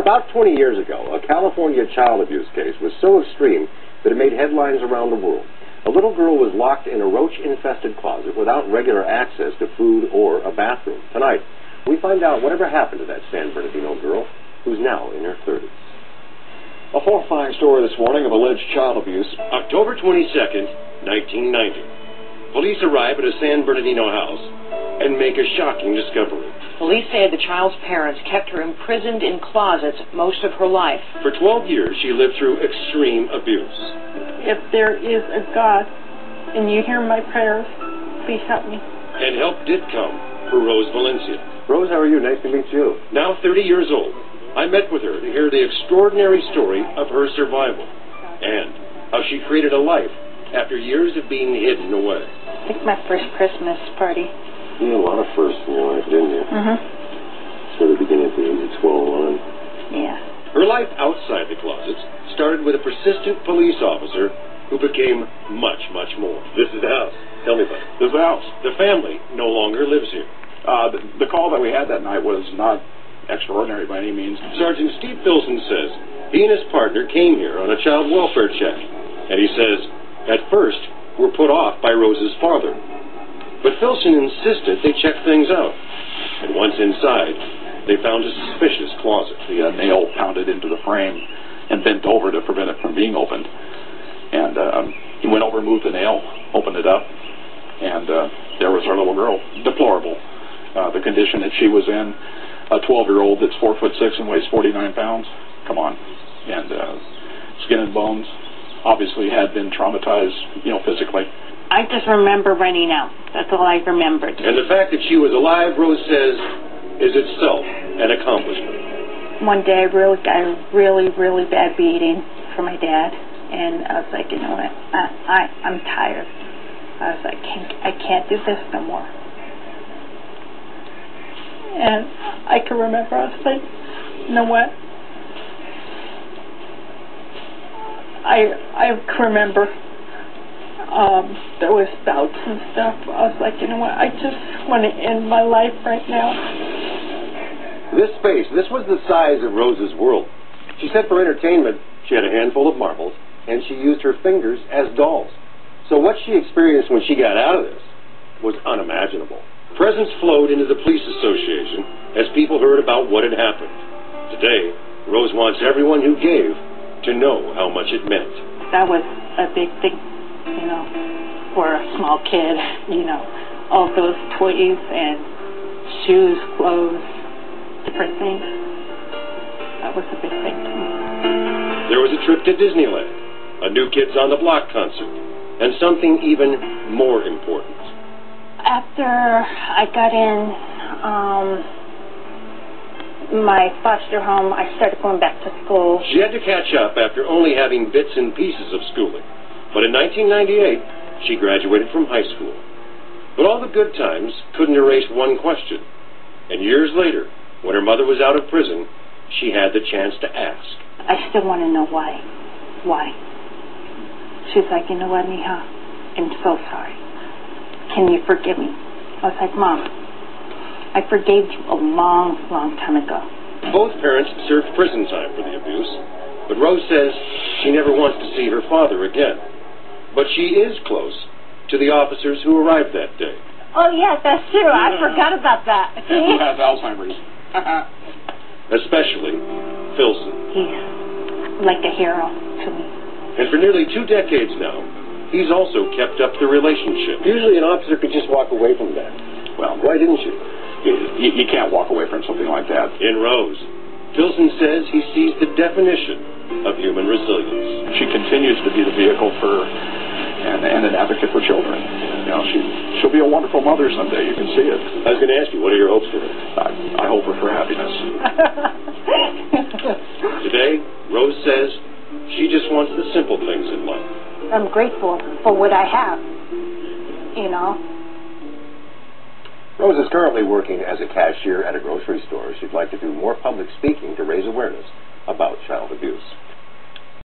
About 20 years ago, a California child abuse case was so extreme that it made headlines around the world. A little girl was locked in a roach-infested closet without regular access to food or a bathroom. Tonight, we find out whatever happened to that San Bernardino girl, who's now in her 30s. A horrifying story this morning of alleged child abuse. October 22nd, 1990. Police arrive at a San Bernardino house and make a shocking discovery. Police say the child's parents kept her imprisoned in closets most of her life. For 12 years, she lived through extreme abuse. If there is a God and you hear my prayers, please help me. And help did come for Rose Valencia. Rose, how are you? Nice to meet you. Now 30 years old, I met with her to hear the extraordinary story of her survival and how she created a life after years of being hidden away. I think my first Christmas party. You had a lot of firsts in your life, didn't you? Mm-hmm. Sort of beginning at the age of 12 on. Yeah. Her life outside the closets started with a persistent police officer who became much, much more. This is the house. Tell me about it. This is the house. The family no longer lives here. The call that we had that night was not extraordinary by any means. Sergeant Steve Filson says he and his partner came here on a child welfare check. And he says, at first, were put off by Rose's father. But Filson insisted they check things out. And once inside, they found a suspicious closet. The nail pounded into the frame and bent over to prevent it from being opened. And he went over, moved the nail, opened it up, and there was our little girl. Deplorable. The condition that she was in, a 12-year-old that's 4'6" and weighs 49 pounds. Come on. And skin and bones. Obviously had been traumatized, physically. I just remember running out. That's all I remembered. And the fact that she was alive, Rose says, is itself an accomplishment. One day I really got a really bad beating from my dad. And I was like, you know what? I'm tired. I was like, I can't do this no more. And I can remember, I was like, you know what? I can remember there was bouts and stuff. I was like, you know what? I just want to end my life right now. This space, this was the size of Rose's world. She said for entertainment, she had a handful of marbles, and she used her fingers as dolls. So what she experienced when she got out of this was unimaginable. Presents flowed into the police association as people heard about what had happened. Today, Rose wants everyone who gave to know how much it meant. That was a big thing, for a small kid, all those toys and shoes, clothes, different things. That was a big thing to me. There was a trip to Disneyland, a New Kids on the Block concert, and something even more important. After I got in my foster home, I started going back to school. She had to catch up after only having bits and pieces of schooling. But in 1998, she graduated from high school. But all the good times couldn't erase one question. And years later, when her mother was out of prison, she had the chance to ask. I still want to know why. Why? She's like, you know what, Mija? I'm so sorry. Can you forgive me? I was like, Mom, I forgave you a long time ago. Both parents served prison time for the abuse, but Rose says she never wants to see her father again. But she is close to the officers who arrived that day. Oh, yes, that's true. I forgot about that. Who has Alzheimer's? Especially Filson. He's like a hero to me. And for nearly 2 decades now, he's also kept up the relationship. Usually an officer could just walk away from that. Well, why didn't you? You can't walk away from something like that. In Rose, Filson says he sees the definition of human resilience. She continues to be the vehicle for and an advocate for children. She'll be a wonderful mother someday. You can see it. I was going to ask you, what are your hopes for her? I hope for happiness. Today, Rose says she just wants the simple things in life. I'm grateful for what I have, Rose is currently working as a cashier at a grocery store. She'd like to do more public speaking to raise awareness about child abuse.